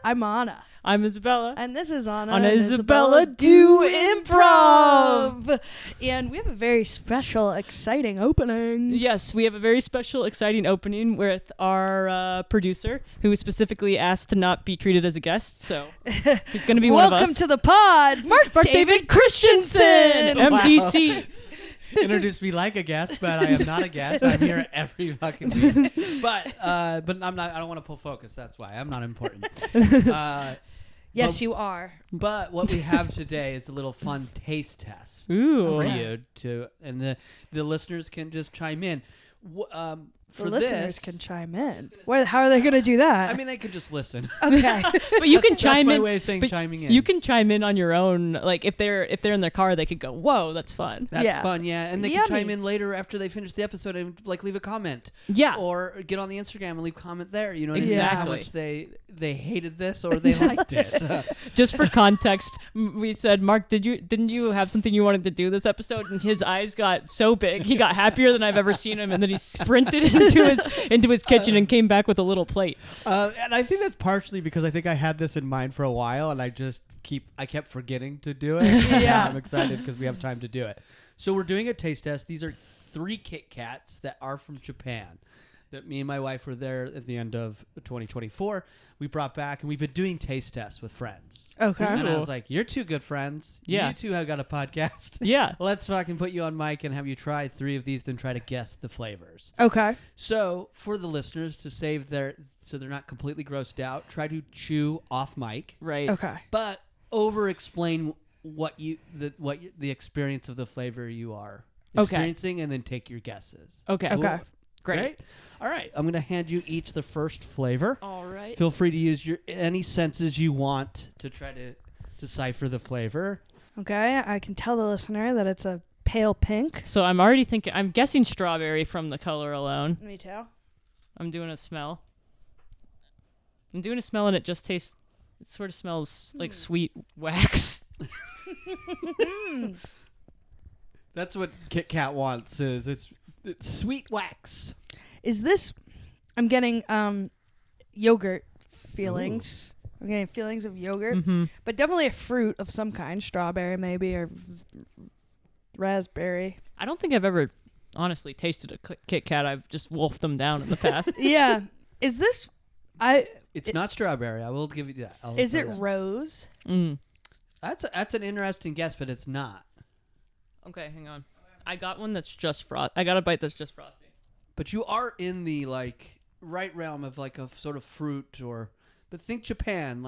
I'm Anna. I'm Isabella. And this is Anna Anna and Isabella do improv. And we have a very special, exciting opening. Yes, we have a very special, exciting opening with our producer, who was specifically asked to not be treated as a guest. So he's going to be one of us. Welcome to the pod, Mark David Christenson, MDC. Introduce me like a guest, but I am not a guest. I'm here every fucking week. But I'm not. I don't want to pull focus. That's why I'm not important. Yes, you are. But what we have today is a little fun taste test Ooh. for you to, and the listeners can just chime in. For The listeners this, can chime in. How are they going to do that? I mean, they can just listen. Okay. But you can chime That's my in. way of saying but chiming in. You can chime in on your own. Like if they're in their car, they could go, "Whoa, that's fun." That's fun, yeah. And they Yummy. can chime in later after they finish the episode and like leave a comment. Yeah. Or get on the Instagram and leave a comment there. You know what Exactly. I mean? How much they hated this or they liked it. Just for context, we said, Mark, didn't you have something you wanted to do this episode? And his eyes got so big, he got happier than I've ever seen him, and then he sprinted into his kitchen and came back with a little plate. And I think that's partially because I think I had this in mind for a while, and I kept forgetting to do it. Yeah. I'm excited because we have time to do it. So we're doing a taste test. These are 3 Kit Kats that are from Japan. That me and my wife were there at the end of 2024. We brought back, and we've been doing taste tests with friends. Okay. And I was like, "You're 2 good friends. Yeah. You 2 have got a podcast. Yeah. Let's fucking put you on mic and have you try 3 of these, then try to guess the flavors." Okay. So for the listeners to so they're not completely grossed out, try to chew off mic, Right. Okay. but over explain the experience of the flavor you are experiencing, and then take your guesses. Okay. Okay. Great. Right? All right. I'm going to hand you each the first flavor. All right. Feel free to use any senses you want to try to decipher the flavor. Okay. I can tell the listener that it's a pale pink. So I'm guessing strawberry from the color alone. Me too. I'm doing a smell. And it just tastes, it sort of smells like sweet wax. That's what Kit Kat wants. It's sweet wax. Is this... I'm getting yogurt feelings. Ooh. I'm getting feelings of yogurt. Mm-hmm. But definitely a fruit of some kind. Strawberry maybe, or raspberry. I don't think I've ever honestly tasted a Kit Kat. I've just wolfed them down in the past. Yeah. Is this... It's not strawberry. I will give you that. Is it rose? Mm. That's an interesting guess, but it's not. Okay, hang on. I got one that's just I got a bite that's just frosty. But you are in the right realm of like a sort of fruit but think Japan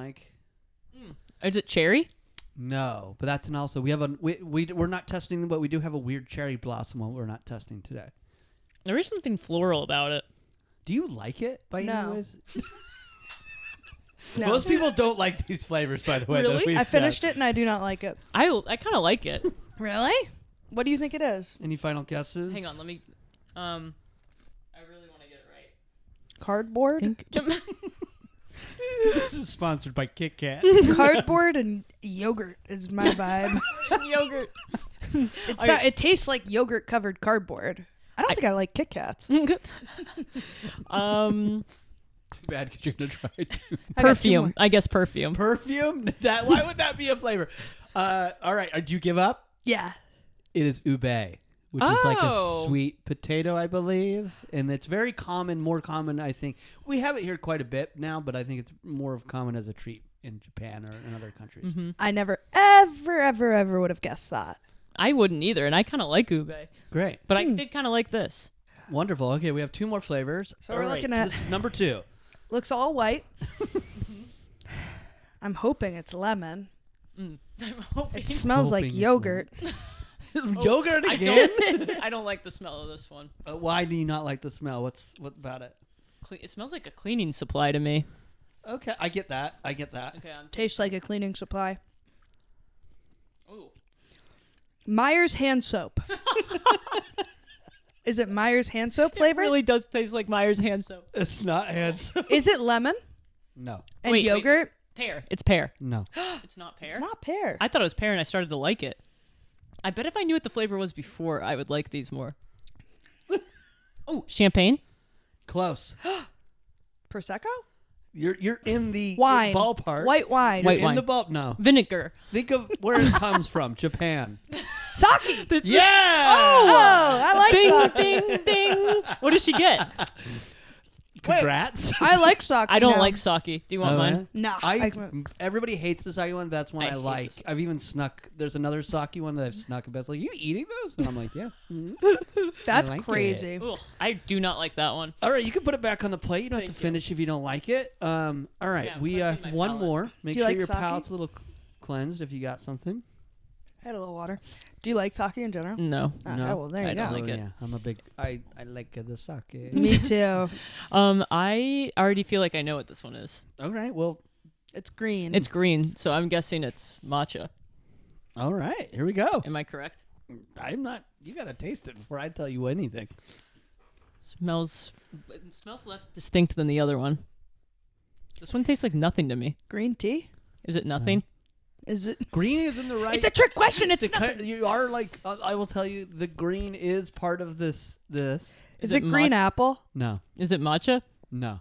Is it cherry? No, but that's also we're not testing, but we do have a weird cherry blossom one we're not testing today. There is something floral about it. Do you like it by No. any ways? No. Most people don't like these flavors, by the way. Really? I finished it and I do not like it. I kind of like it. Really? What do you think it is? Any final guesses? Hang on, let me. I really want to get it right. Cardboard? This is sponsored by Kit Kat. Cardboard and yogurt is my vibe. Yogurt. It tastes like yogurt covered cardboard. I don't think I like Kit Kats. Too bad because you're gonna try it too. Perfume. I guess perfume. Perfume? Why would that be a flavor? All right. Do you give up? Yeah. It is ube, which is like a Oh. sweet potato, I believe. And it's very common, more common, I think. We have it here quite a bit now, but I think it's more common as a treat in Japan or in other countries. Mm-hmm. I never, ever would have guessed that. I wouldn't either, and I kind of like ube. Great. But I did kind of like this. Wonderful. Okay, we have 2 more flavors. So we're looking at... This is number 2. Looks all white. I'm hoping it's lemon. I'm hoping. It smells Hoping like it's yogurt. Yogurt again? I don't like the smell of this one. Why do you not like the smell? What about it? It smells like a cleaning supply to me. Okay, I get that. Okay, Tastes like a cleaning supply. Ooh. Myers hand soap. Is it Myers hand soap flavor? It really does taste like Myers hand soap. It's not handsome. Is it lemon No. and Wait, yogurt? Pear. It's pear. No. It's not pear? It's not pear. I thought it was pear and I started to like it. I bet if I knew what the flavor was before, I would like these more. Oh, champagne? Close. Prosecco? You're in the Wine. ballpark. White wine. White in wine. the ball. No. Vinegar. Think of where it comes from. Japan. Sake. Yeah. Oh, I like sake. Ding, ding. What does she get? Congrats. I like sake. I don't now. like sake. Do you want Oh, mine? No. Everybody hates the sake one. That's one I I, hate like. this I've even snuck. There's another sake one that I've snuck. Best like, you eating those? And I'm like, yeah. That's I like crazy. Ugh, I do not like that one. All right, you can put it back on the plate. You don't have Thank to finish if you don't like it. All right, Yeah, we put it have in my one palate. more. Make Do you sure like your sake? palate's a little cleansed if you got something. I had a little water. Do you like sake in general? No. No. Oh, well, there you I don't go. like it. Yeah, I'm a big. I like the sake. Me too. I already feel like I know what this one is. All right, well, It's green. It's green, so I'm guessing it's matcha. all right, here we go. Am I correct? I'm not. You gotta taste it before I tell you anything. It smells less distinct than the other one. This one tastes like nothing to me. green tea. Is it nothing? Is it? Green is in the right. It's a trick question. It's the nothing. you are like. I will tell you, the green is part of this. Is it green apple? No, Is it matcha? no.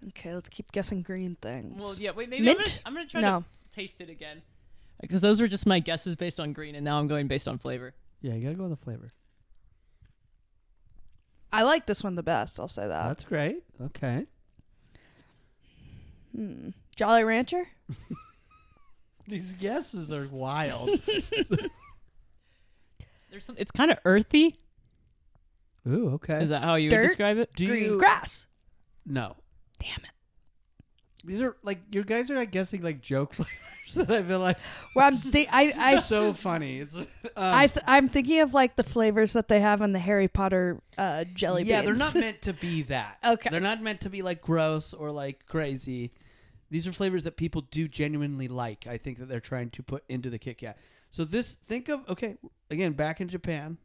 Okay, let's keep guessing green things. Well, yeah. Wait, maybe Mint? I'm gonna try No. to taste it again, because those were just my guesses based on green, and now I'm going based on flavor. Yeah, you gotta go with the flavor. I like this one the best. I'll say that. That's great. Okay. Jolly Rancher. These guesses are wild. It's kind of earthy. Ooh, okay. Is that how you Dirt? would describe it? Do green you? grass. No. Damn it. These are like you guys are like guessing like joke flavors that I feel like Well, I so funny. It's I'm thinking of like the flavors that they have in the Harry Potter jelly beans. yeah, they're not meant to be that. Okay. They're not meant to be like gross or like crazy. These are flavors that people do genuinely like. I think that they're trying to put into the Kit Kat. So think of again back in Japan.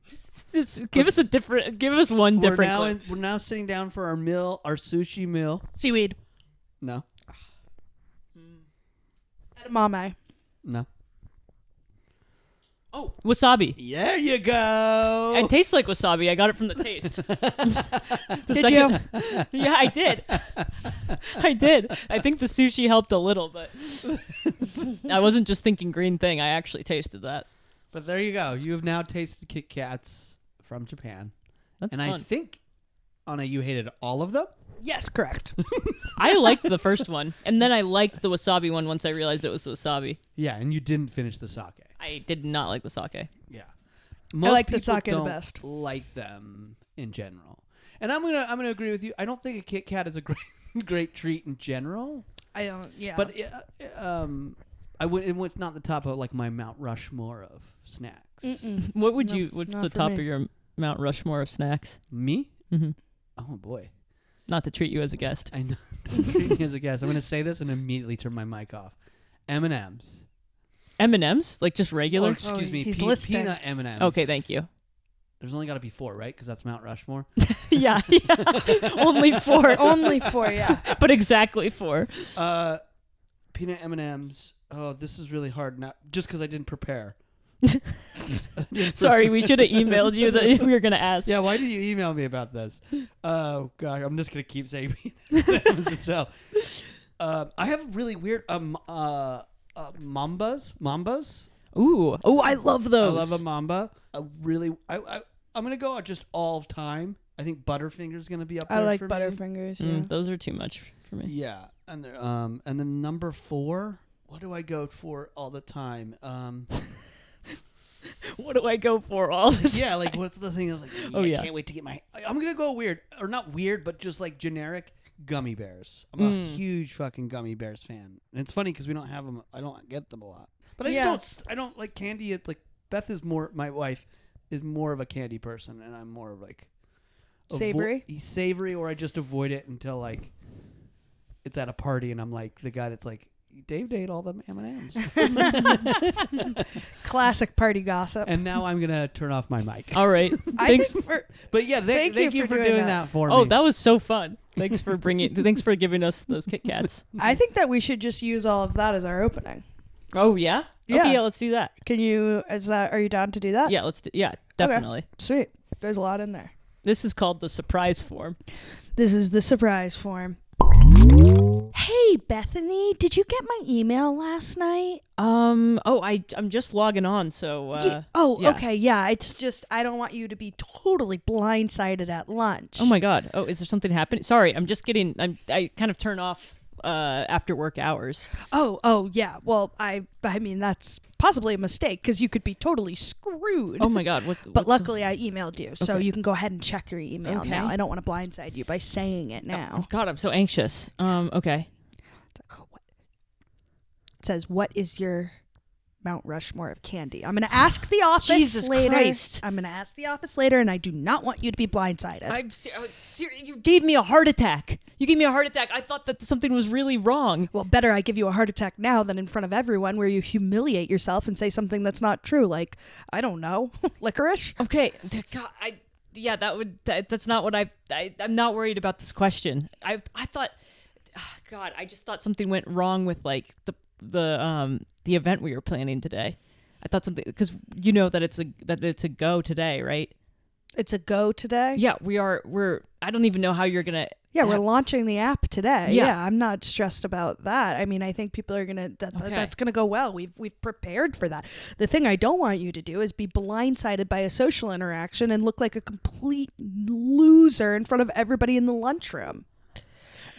Give us one different. We're now sitting down for our meal, our sushi meal. Seaweed. No, Edamame. no. Oh, wasabi. There you go. It tastes like wasabi. I got it from the taste. Did you? Yeah, I did. I did. I think the sushi helped a little, but I wasn't just thinking green thing. I actually tasted that. But there you go. You have now tasted Kit Kats from Japan. That's And fun. I think, Anna, you hated all of them? Yes, correct. I liked the first one, and then I liked the wasabi one once I realized it was wasabi. Yeah, and you didn't finish the sake. I did not like the sake. Yeah. I like the people sake the don't best. like them in general. And I'm gonna agree with you. I don't think a Kit Kat is a great treat in general. I don't. Yeah. But it's not the top of like my Mount Rushmore of snacks. What would No, you? What's not the for top me. of your Mount Rushmore of snacks? Me? Mm-hmm. Oh boy. Not to treat you as a guest. I know. Don't treat me as a guest. I'm gonna say this and immediately turn my mic off. M&M's. M&M's, like just regular. Or, excuse me. he's listening. Peanut M&M's. Okay, thank you. There's only got to be 4, right? Because that's Mount Rushmore. yeah. Only 4. Only 4, yeah. But exactly 4. Peanut M&M's. Oh, this is really hard now. Just because I didn't prepare. Sorry, we should have emailed you that we were gonna ask. Yeah, why did you email me about this? Oh God, I'm just gonna keep saying Peanut M&M's itself. I have really weird mambas. Ooh. Oh, I love those. I love a mamba. I'm gonna go just all of time. I think Butterfinger's gonna be up there. I like for me. Butterfingers. Yeah. Those are too much for me. Yeah, and then number 4. What do I go for all the time? What do I go for all the time? Yeah, like what's the thing? I was like, Oh, yeah. I can't wait to get I'm gonna go weird, or not weird, but just like generic gummy bears. I'm a huge fucking gummy bears fan. And it's funny because we don't have them. I don't get them a lot. But I don't like candy. It's like Beth is more. My wife is more of a candy person, and I'm more of like Savory? Savory, or I just avoid it until like it's at a party, and I'm like the guy that's like, Dave ate all them M&Ms. Classic party gossip. And now I'm gonna turn off my mic. All right. I Thanks. think for But yeah, thank you for doing that for me. Oh, that was so fun. Thanks for thanks for giving us those Kit Kats. I think that we should just use all of that as our opening. Oh yeah? Yeah. Okay, yeah, let's do that. Can you? Are you down to do that? Yeah, definitely. Sweet. There's a lot in there. This is called the surprise form. This is the surprise form. Hey, Bethany, did you get my email last night? I'm just logging on, so yeah. Okay, yeah. It's just I don't want you to be totally blindsided at lunch. Oh my God. Oh, is there something happening? Sorry, I kind of turn off after work hours. Oh, yeah. Well, I mean that's possibly a mistake because you could be totally screwed. Oh my God. But luckily I emailed you, so Okay. you can go ahead and check your email Okay. now. I don't want to blindside you by saying it now. Oh, God, I'm so anxious. Okay. It says, "What is your Mount Rushmore of candy?" I'm going to ask the office Jesus later. Christ. I'm going to ask the office later, and I do not want you to be blindsided. I'm serious. You gave me a heart attack. You gave me a heart attack. I thought that something was really wrong. Well, better I give you a heart attack now than in front of everyone where you humiliate yourself and say something that's not true, like, I don't know, licorice? Okay. God, that's not what I'm not worried about this question. I thought, God, I just thought something went wrong with like the event we were planning today. I thought something, because you know that it's a go today, right? It's a go today? Yeah, I don't even know how you're gonna. Yeah, we're launching the app today. Yeah. Yeah, I'm not stressed about that. I mean, I think people are gonna that's gonna go well. We've prepared for that. The thing I don't want you to do is be blindsided by a social interaction and look like a complete loser in front of everybody in the lunchroom.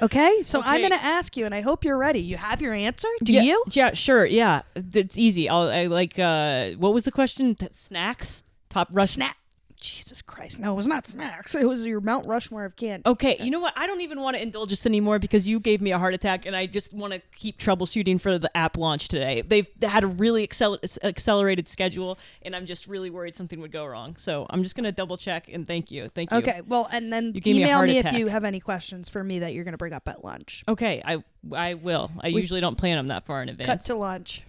Okay, so I'm Okay. gonna ask you, and I hope you're ready. You have your answer? Do you? Yeah, sure. Yeah, it's easy. I like. What was the question? Snacks? Top rush. Snack. Jesus Christ! No, it was not snacks. It was your Mount Rushmore of candy. Okay, you know what? I don't even want to indulge this anymore because you gave me a heart attack, and I just want to keep troubleshooting for the app launch today. They had a really accelerated schedule, and I'm just really worried something would go wrong. So I'm just gonna double check, and thank you. Okay, well, and then You gave me a email heart me attack. if you have any questions for me that you're going to bring up at lunch. Okay, I will. I usually don't plan them that far in advance. Cut to lunch.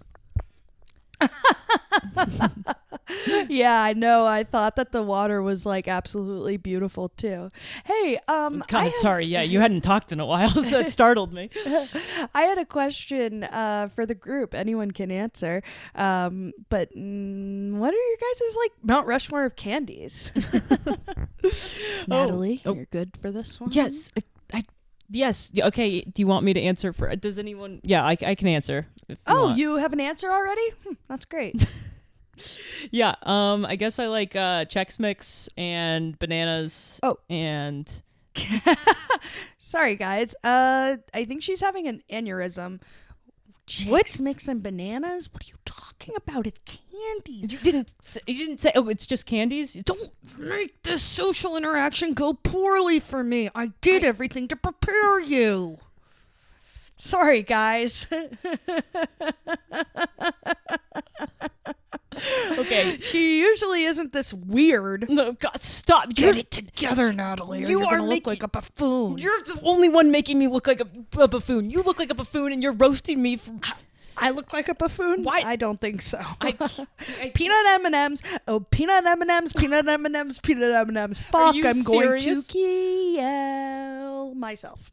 Yeah, I know. I thought that the water was like absolutely beautiful too. Hey, God, sorry. Yeah, you hadn't talked in a while, so it startled me. I had a question for the group. Anyone can answer. But what are your guys' like Mount Rushmore of candies? Natalie, you're good for this one? Yes, yes. Okay. Do you want me to answer for? Does anyone? Yeah, I can answer. If you want. You have an answer already? That's great. Yeah. I guess I like Chex Mix and bananas. Oh. And Sorry, guys. I think she's having an aneurysm. Chex Mix and bananas? What are you talking about? It's candies. you didn't say. Oh, it's just candies. Don't make this social interaction go poorly for me. I did everything to prepare you. Sorry, guys. Okay. She usually isn't this weird. No, God, stop. Get it together, Natalie. Or You you're are gonna look like a buffoon. You're the only one making me look like a buffoon. You look like a buffoon, and you're roasting me for. I look like a buffoon? Why? I don't think so. I Peanut M&Ms. Oh, peanut M&Ms, peanut M&Ms, peanut M&Ms. Fuck, you I'm going to serious? kill myself.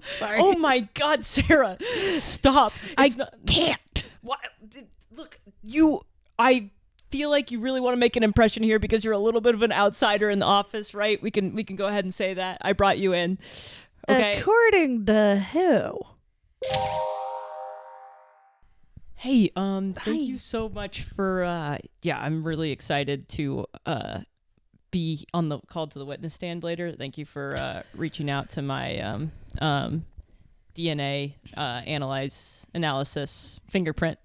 Sorry. Oh my God, Sarah, stop! I can't. Why? Look, I feel like you really want to make an impression here because you're a little bit of an outsider in the office, right? We can go ahead and say that. I brought you in. Okay. According to who? Hey, thank you so much for I'm really excited to be on the call to the witness stand later. Thank you for reaching out to my DNA analysis fingerprint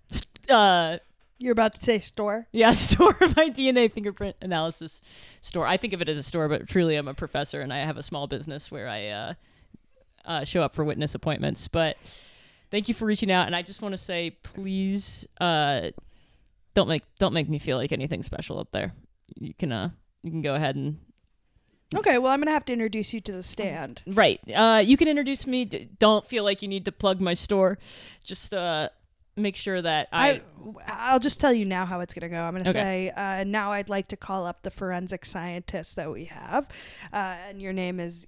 You're about to say store? Yeah, store. My DNA fingerprint analysis store. I think of it as a store, but truly I'm a professor and I have a small business where I show up for witness appointments. But thank you for reaching out, and I just want to say, please, don't make me feel like anything special up there. You can go ahead and. Okay, well, I'm going to have to introduce you to the stand. Right. You can introduce me. Don't feel like you need to plug my store. Just make sure that I'll just tell you now how it's going to go. I'm going to Okay. say, now I'd like to call up the forensic scientist that we have. And your name is,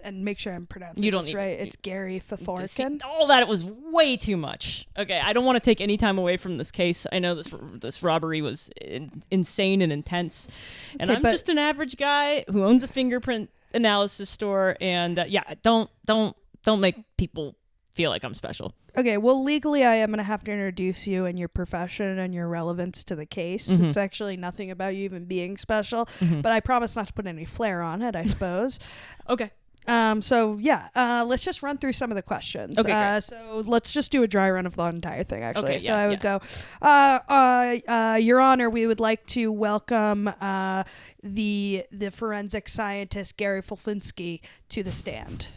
and make sure I'm pronouncing You don't this need- right. It's Gary Faforkin. all that was way too much. Okay, I don't want to take any time away from this case. I know this robbery was insane and intense, and Okay, I'm but- just an average guy who owns a fingerprint analysis store. And don't make people feel like I'm special. Okay, well, legally, I am going to have to introduce you and your profession and your relevance to the case. It's actually nothing about you even being special, but I promise not to put any flair on it, I suppose. Okay. So yeah, let's just run through some of the questions. Okay, so let's just do a dry run of the entire thing, actually. Okay, so yeah, I would go, Your Honor, we would like to welcome the forensic scientist Gary Fulfinski to the stand.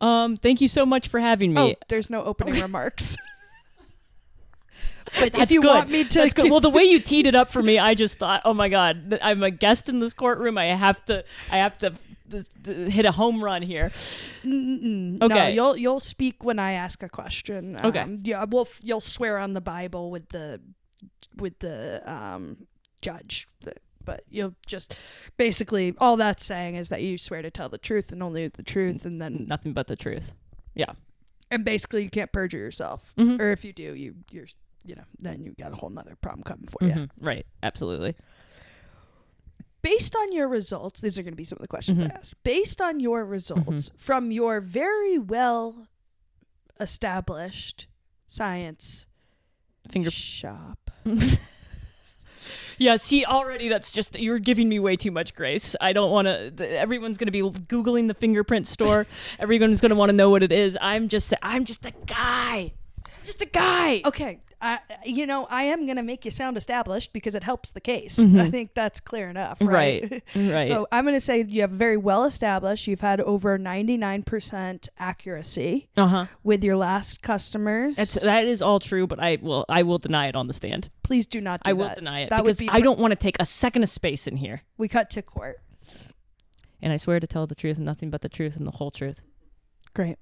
Thank you so much for having me. Oh, there's no opening remarks. But That's if you good. want me to, That's good. Well, the way you teed it up for me, I just thought, oh my God, I'm a guest in this courtroom. I have to hit a home run here. Okay. No, you'll speak when I ask a question. Okay. Yeah, you'll swear on the Bible with the judge. But you'll just basically all that's saying is that you swear to tell the truth and only the truth, and then Nothing but the truth. Yeah. and basically you can't perjure yourself, Mhm. or if you do, you're then you got a whole nother problem coming for you. Right. Absolutely. Based on your results, these are going to be some of the questions I asked. Based on your results from your very well established science shop. Yeah, see, already that's just, you're giving me way too much grace. I don't want to, everyone's going to be Googling the fingerprint store. Everyone's going to want to know what it is. I'm just a guy. Just a guy. Okay. I am going to make you sound established because it helps the case. I think that's clear enough, right? Right. So I'm going to say you have very well established. You've had over 99% accuracy with your last customers. That is all true, but I will deny it on the stand. Please do not do that. I will deny it that because I don't want to take a second of space in here. We cut to court. And I swear to tell the truth and nothing but the truth and the whole truth. Great.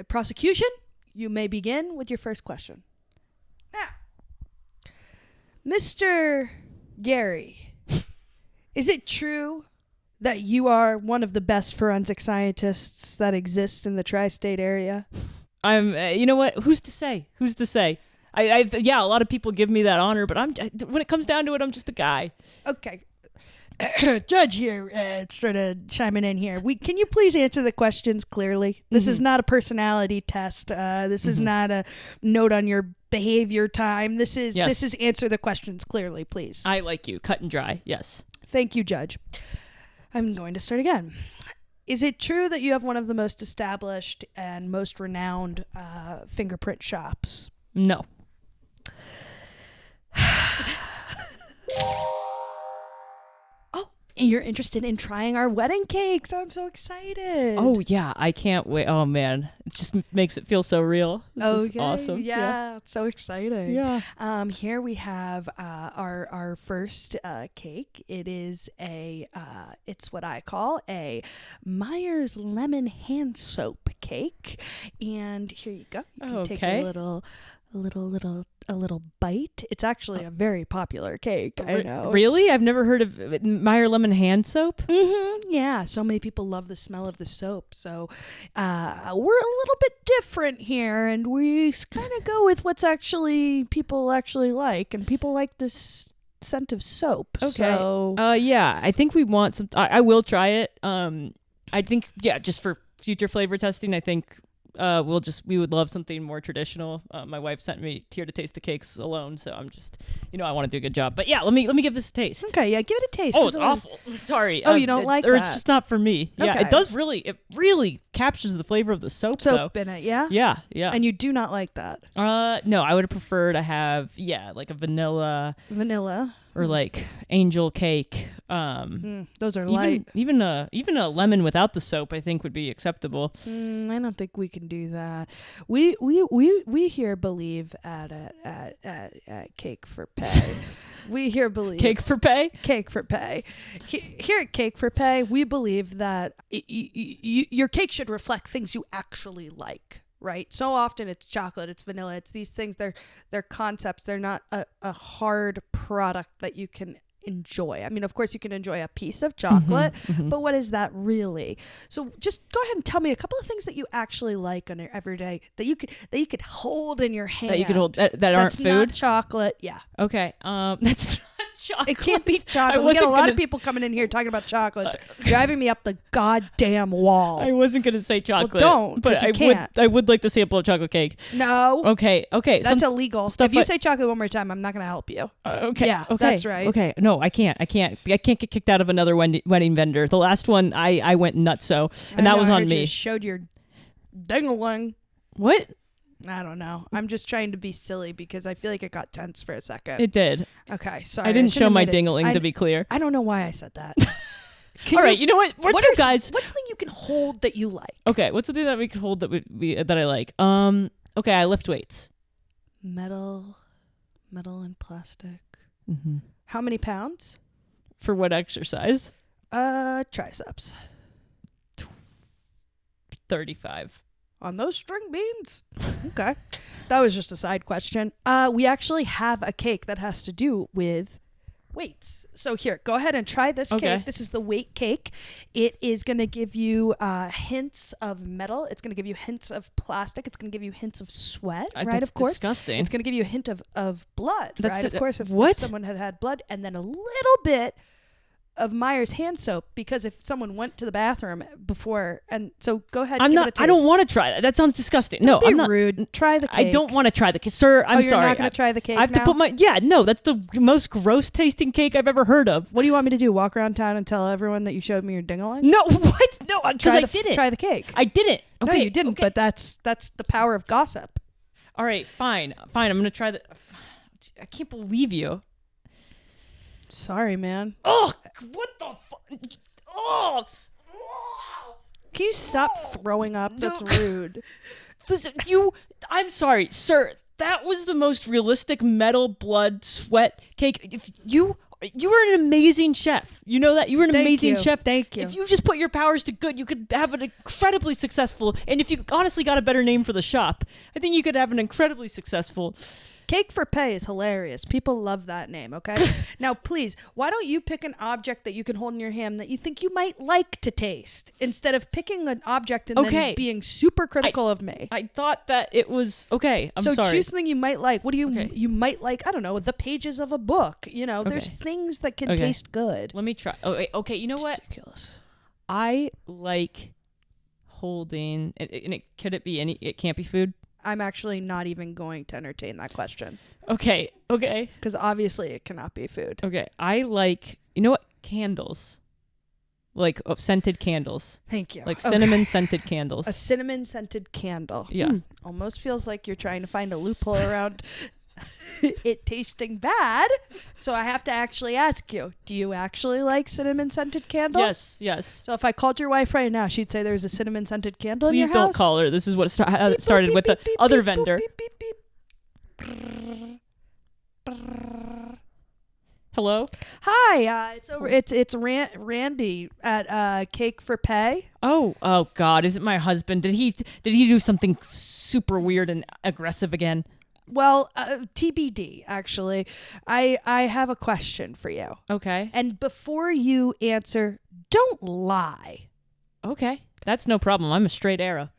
Prosecution, you may begin with your first question. Now, Mr. Gary, is it true that you are one of the best forensic scientists that exists in the tri-state area? I'm, you know what? Who's to say? Yeah, a lot of people give me that honor, but when it comes down to it, I'm just a guy. Okay. Judge here, sort of chiming in here. Can you please answer the questions clearly? This is not a personality test. This is not a note on your behavior time. This is answer the questions clearly, please. I like you. Cut and dry. Yes. Thank you, Judge. I'm going to start again. Is it true that you have one of the most established and most renowned fingerprint shops? No. You're interested in trying our wedding cake, so I'm so excited. Oh, yeah. I can't wait. Oh, man. It just makes it feel so real. This is awesome. Yeah, it's so exciting. Yeah. Here we have our first cake. It is it's what I call a Myers lemon hand soap cake. And here you go. You can take a little bite. It's actually a very popular cake. I know. Really? I've never heard of Meyer lemon hand soap. Yeah, so many people love the smell of the soap. So we're a little bit different here, and we kind of go with what's actually people actually like, and people like this scent of soap. Okay. So yeah, I think we want some. I will try it. I think just for future flavor testing, I think. We would love something more traditional. My wife sent me here to taste the cakes alone, so I'm just, I want to do a good job. But yeah, let me give this a taste. Okay, yeah, give it a taste. Oh, it's awful. Sorry. Oh, you don't like or that? It's just not for me. Yeah, Okay. it really captures the flavor of the soap though. In it, yeah? Yeah. And you do not like that? No, I would have preferred to have, like a vanilla. Or like angel cake. Those are light. Even a lemon without the soap, I think, would be acceptable. I don't think we can do that. We here believe at Cake for Pay. We here believe Cake for Pay. Cake for Pay. Here at Cake for Pay, we believe that your cake should reflect things you actually like. Right. So often it's chocolate, it's vanilla, it's these things. They're concepts. They're not a hard product that you can enjoy. I mean, of course, you can enjoy a piece of chocolate, but what is that really? So just go ahead and tell me a couple of things that you actually like on your everyday that you could hold in your hand. That you could hold that aren't food. Not chocolate. Yeah. Okay. That's not chocolate. It can't be chocolate. We get a lot of people coming in here talking about chocolates, driving me up the goddamn wall. I wasn't gonna say chocolate. Well, don't, but you can't. I would like to sample a chocolate cake. No. Okay. That's illegal. If you say chocolate one more time, I'm not gonna help you. Okay. Yeah, okay. that's right. Okay. No, I can't get kicked out of another wedding vendor. The last one, I went nutso, and that was on me. You showed your ding-a-ling. What? I don't know. I'm just trying to be silly because I feel like it got tense for a second. It did. Okay, sorry. I didn't show my ding-a-ling, to be clear. I don't know why I said that. All right, you know what? We're two guys. What's something you can hold that you like? Okay, what's something that we can hold that I like? Okay, I lift weights. Metal and plastic. Mm-hmm. How many pounds? For what exercise? Triceps. 35. On those string beans? Okay. That was just a side question. We actually have a cake that has to do with weights. So here, go ahead and try this cake. This is the weight cake. It is going to give you hints of metal. It's going to give you hints of plastic. It's going to give you hints of sweat, right? That's of course. Disgusting. It's going to give you a hint of blood, right? Of course, if someone had blood, and then a little bit of Meyer's hand soap, because if someone went to the bathroom before, and so go ahead. Give it a taste. I don't want to try that. That sounds disgusting. Don't be rude. Try the cake. I don't want to try the cake, sir. I'm sorry. You're not going to try the cake. I have to put my. Yeah, no, that's the most gross tasting cake I've ever heard of. What do you want me to do? Walk around town and tell everyone that you showed me your ding-a-ling? No, what? No, because I didn't. Try the cake. I didn't. Okay, no, you didn't. Okay. But that's the power of gossip. All right, fine. I'm going to try the. I can't believe you. Sorry, man. Oh, what the fuck? Oh. Can you stop throwing up? That's rude. Listen, I'm sorry, sir. That was the most realistic metal, blood, sweat cake. If you were an amazing chef. You know that? You were an amazing chef. Thank you. If you just put your powers to good, you could have an incredibly successful, and if you honestly got a better name for the shop, I think you could have an incredibly successful. Cake for Pay is hilarious. People love that name, okay? Now, please, why don't you pick an object that you can hold in your hand that you think you might like to taste instead of picking an object and then being super critical of me? I thought that it was okay. I'm sorry. So choose something you might like. What do you might like? I don't know, the pages of a book. You know, there's things that can taste good. Let me try. Okay, you know what? Ridiculous. I like holding, and could it be it can't be food? I'm actually not even going to entertain that question. Okay. Because obviously it cannot be food. Okay. I like, you know what? Candles. Like scented candles. Thank you. Like cinnamon scented candles. A cinnamon scented candle. Yeah. Almost feels like you're trying to find a loophole around it tasting bad. So I have to actually ask you, do you actually like cinnamon scented candles? Yes. So if I called your wife right now, she'd say there's a cinnamon scented candle in your house? Please don't call her. This is what started with the other vendor. Hello? Hi, it's Randy at Cake for Pay. Oh God, is it my husband? Did he do something super weird and aggressive again? Well, TBD, actually. I have a question for you. Okay. And before you answer, don't lie. Okay. That's no problem. I'm a straight arrow.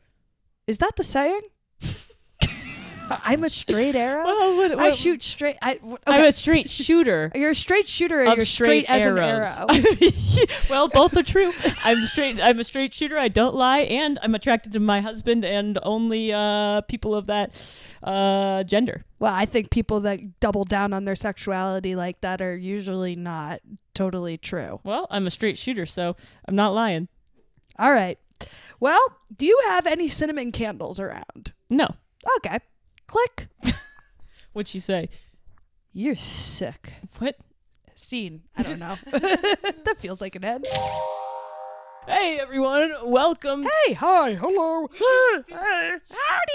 Is that the saying? I'm a straight arrow? Well, I shoot straight. I'm a straight shooter. You're a straight shooter or you're straight as an arrow? Well, both are true. I'm a straight shooter. I don't lie. And I'm attracted to my husband and only people of that gender. Well, I think people that double down on their sexuality like that are usually not totally true. Well, I'm a straight shooter, so I'm not lying. All right. Well, do you have any cinnamon candles around? No. Okay. Click. What'd she say? You're sick. What? Scene. I don't know. That feels like an end. Hey, everyone. Welcome. Hey. Hi. Hello. Howdy.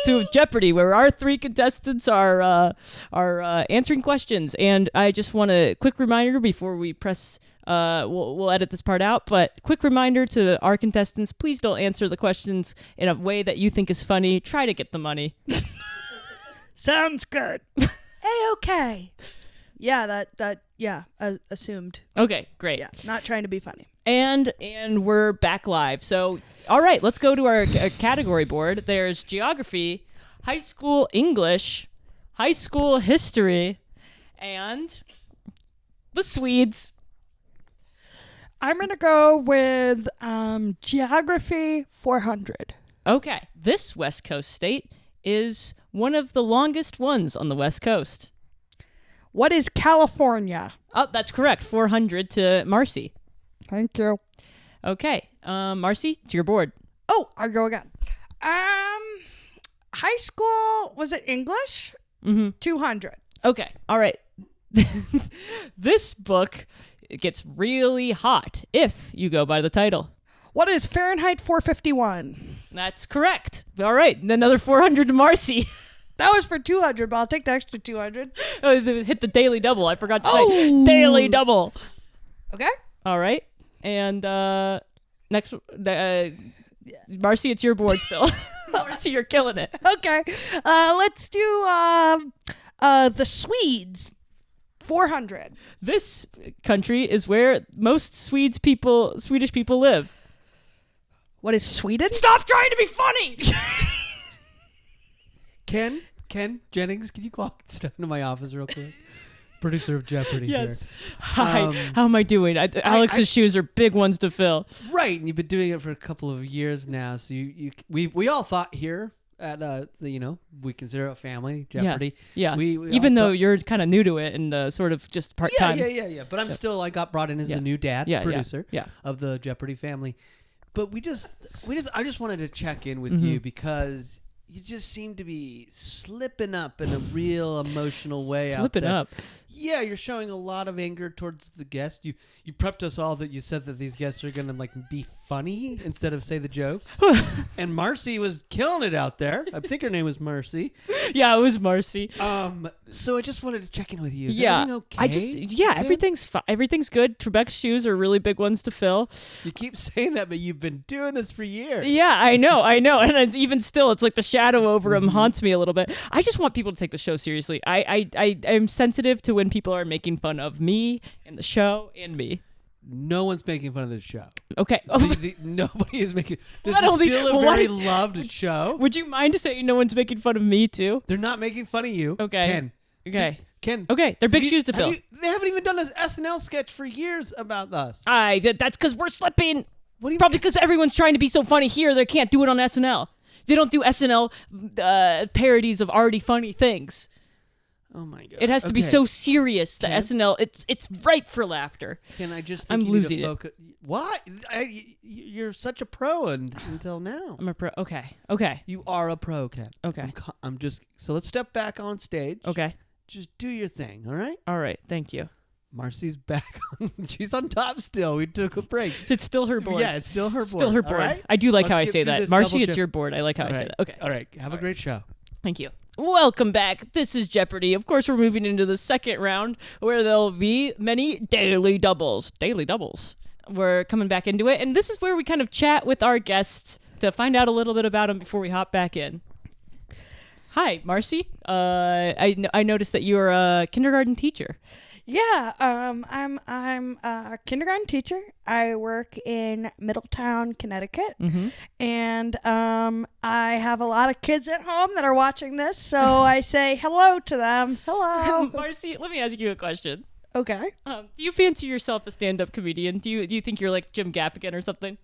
To Jeopardy, where our three contestants are answering questions. And I just want a quick reminder before we press... we'll edit this part out, but quick reminder to our contestants, please don't answer the questions in a way that you think is funny. Try to get the money. Sounds good. Okay. Yeah, assumed. Okay, great. Yeah, not trying to be funny. And we're back live. So, all right, let's go to our category board. There's geography, high school English, high school history, and The Swedes. I'm going to go with Geography 400. Okay. This West Coast state is one of the longest ones on the West Coast. What is California? Oh, that's correct. 400 to Marcy. Thank you. Okay. Marcy, it's your board. Oh, I'll go again. High school, was it English? 200. Okay. All right. This book gets really hot if you go by the title. What is Fahrenheit 451? That's correct. All right. Another 400 to Marcy. That was for 200, but I'll take the extra 200. Oh, hit the daily double. I forgot to say daily double. Okay. All right. And next, Marcy, it's your board still. Marcy, you're killing it. Okay. Let's do the Swedes. 400. This country is where most Swedish people live. What is Sweden? Stop trying to be funny. Ken Jennings, can you walk into my office real quick? Producer of Jeopardy. Yes. Here. Hi. How am I doing? Alex's shoes are big ones to fill. Right, and you've been doing it for a couple of years now. So we all thought here at we consider it a family, Jeopardy. Yeah. We even though you're kind of new to it and sort of just part time. Yeah. But I'm still, I got brought in as the new dad, producer of the Jeopardy family. But I just wanted to check in with you because you just seem to be slipping up in a real emotional way. Slipping up. Yeah, you're showing a lot of anger towards the guest. You prepped us all that you said that these guests are going to be funny instead of say the jokes. And Marcy was killing it out there. I think her name was Marcy. Yeah, it was Marcy. So I just wanted to check in with you. Is everything okay? Everything's good. Trebek's shoes are really big ones to fill. You keep saying that, but you've been doing this for years. Yeah, I know. And it's even still, it's like the shadow over him haunts me a little bit. I just want people to take the show seriously. I'm sensitive to when people are making fun of me and the show and me. No one's making fun of this show. Okay. Nobody is making... This is still a very loved show. Would you mind saying no one's making fun of me, too? They're not making fun of you. Okay. Ken. Ken. Okay, they're big shoes to fill. They haven't even done an SNL sketch for years about us. That's because we're slipping. What do you Probably because everyone's trying to be so funny here, they can't do it on SNL. They don't do SNL parodies of already funny things. Oh my god! It has to be so serious. The SNL, it's ripe for laughter. Can I just? I'm losing it. What? You're such a pro until now. I'm a pro. Okay. You are a pro, Ken. Okay. I'm just. So let's step back on stage. Okay. Just do your thing. All right. All right. Thank you. Marcy's back. She's on top still. We took a break. It's still her board. Yeah, it's still her board. Still her board. Right? I do like how I say that. Marcy, it's your board. I like how I say that. Okay. All right. Have a great show. Thank you. Welcome back. This is Jeopardy. Of course, we're moving into the second round where there'll be many daily doubles. Daily doubles. We're coming back into it. And this is where we kind of chat with our guests to find out a little bit about them before we hop back in. Hi, Marcy. I noticed that you're a kindergarten teacher. Yeah, I'm a kindergarten teacher. I work in Middletown, Connecticut, and I have a lot of kids at home that are watching this, so I say hello to them. Hello, Marcy. Let me ask you a question. Okay. Do you fancy yourself a stand-up comedian? Do you think you're like Jim Gaffigan or something?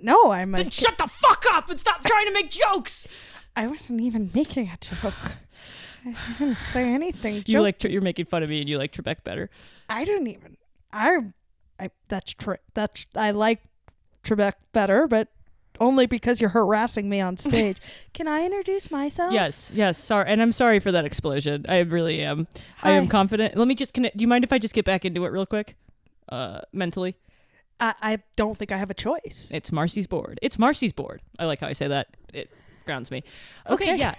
No, I'm. Then shut the fuck up and stop trying to make jokes. I wasn't even making a joke. I didn't say anything. You're making fun of me, and you like Trebek better. I didn't even. That's true. I like Trebek better, but only because you're harassing me on stage. Can I introduce myself? Yes. Sorry, and I'm sorry for that explosion. I really am. Hi. I am confident. Let me just connect. Do you mind if I just get back into it real quick, mentally? I don't think I have a choice. It's Marcy's board. It's Marcy's board. I like how I say that. It grounds me. Okay. Yeah.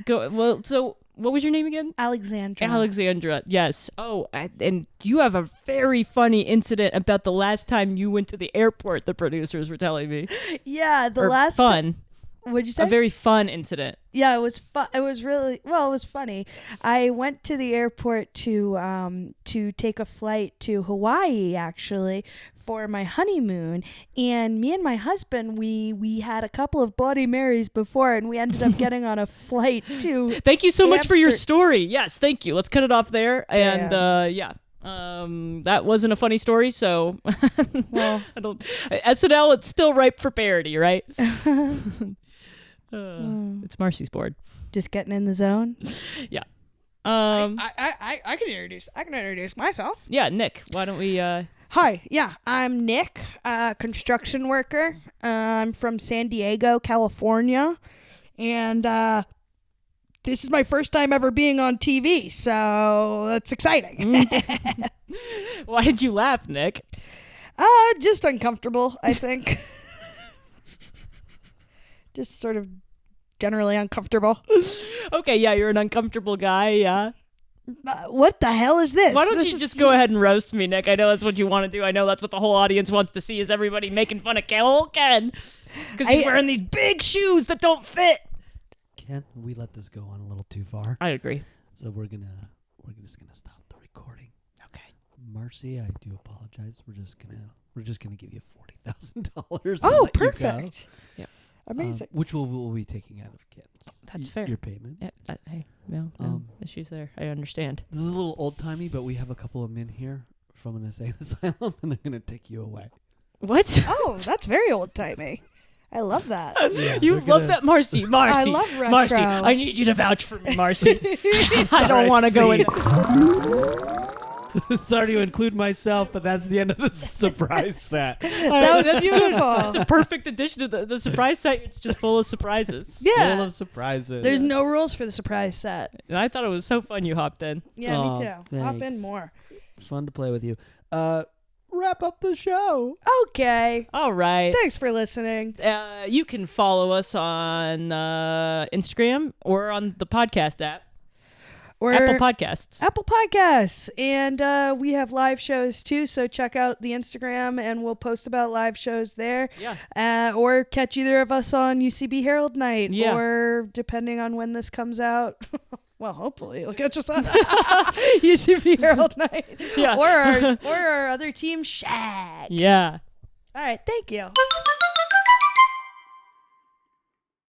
Go. Well, so what was your name again? Alexandra. Yes. Oh, and you have a very funny incident about the last time you went to the airport. The producers were telling me. Yeah, fun. What'd you say? A very fun incident. Yeah, it was fun. It was really it was funny. I went to the airport to take a flight to Hawaii actually for my honeymoon, and me and my husband we had a couple of Bloody Marys before, and we ended up getting on a flight to. Thank you so much for your story. Yes, thank you. Let's cut it off there. And yeah. That wasn't a funny story, so well, I don't. SNL, it's still ripe for parody, right? It's Marcy's board. Just getting in the zone. Yeah. I can introduce myself. Yeah, Nick. Why don't we? Hi. Yeah, I'm Nick, construction worker. I'm from San Diego, California, and this is my first time ever being on TV, so that's exciting. Why did you laugh, Nick? Just uncomfortable, I think. Just sort of generally uncomfortable. Okay, yeah, you're an uncomfortable guy, yeah. What the hell is this? Why don't you just go ahead and roast me, Nick? I know that's what you want to do. I know that's what the whole audience wants to see, is everybody making fun of Ken. Because he's wearing these big shoes that don't fit. Ken, we let this go on a little too far. I agree. So we're just gonna stop the recording. Okay. Marcy, I do apologize. We're just gonna give you $40,000. Oh, perfect. Yep. Amazing. Which we'll be taking out of Ken's. That's fair. Your payment. Yeah. Hey, no issues there. I understand. This is a little old timey, but we have a couple of men here from an insane asylum, and they're gonna take you away. What? Oh, that's very old timey. I love that. Yeah, you love that, Marcy. I love retro. Marcy, I need you to vouch for me, Marcy. I don't want to go in. Sorry to include myself, but that's the end of the surprise set. That was beautiful. That's a perfect addition to the surprise set. It's just full of surprises. Yeah. Full of surprises. There's no rules for the surprise set. And I thought it was so fun you hopped in. Yeah, me too. Thanks. Hop in more. Fun to play with you. Wrap up the show. Okay. All right. Thanks for listening. You can follow us on Instagram or on the podcast app. Or Apple Podcasts. Apple Podcasts. And we have live shows too, so check out the Instagram and we'll post about live shows there. Yeah. Or catch either of us on UCB Herald Night. Yeah. Or depending on when this comes out. Well, hopefully it'll catch us on UCB Herald Night. Yeah. Or our other team, Shag. Yeah. All right. Thank you.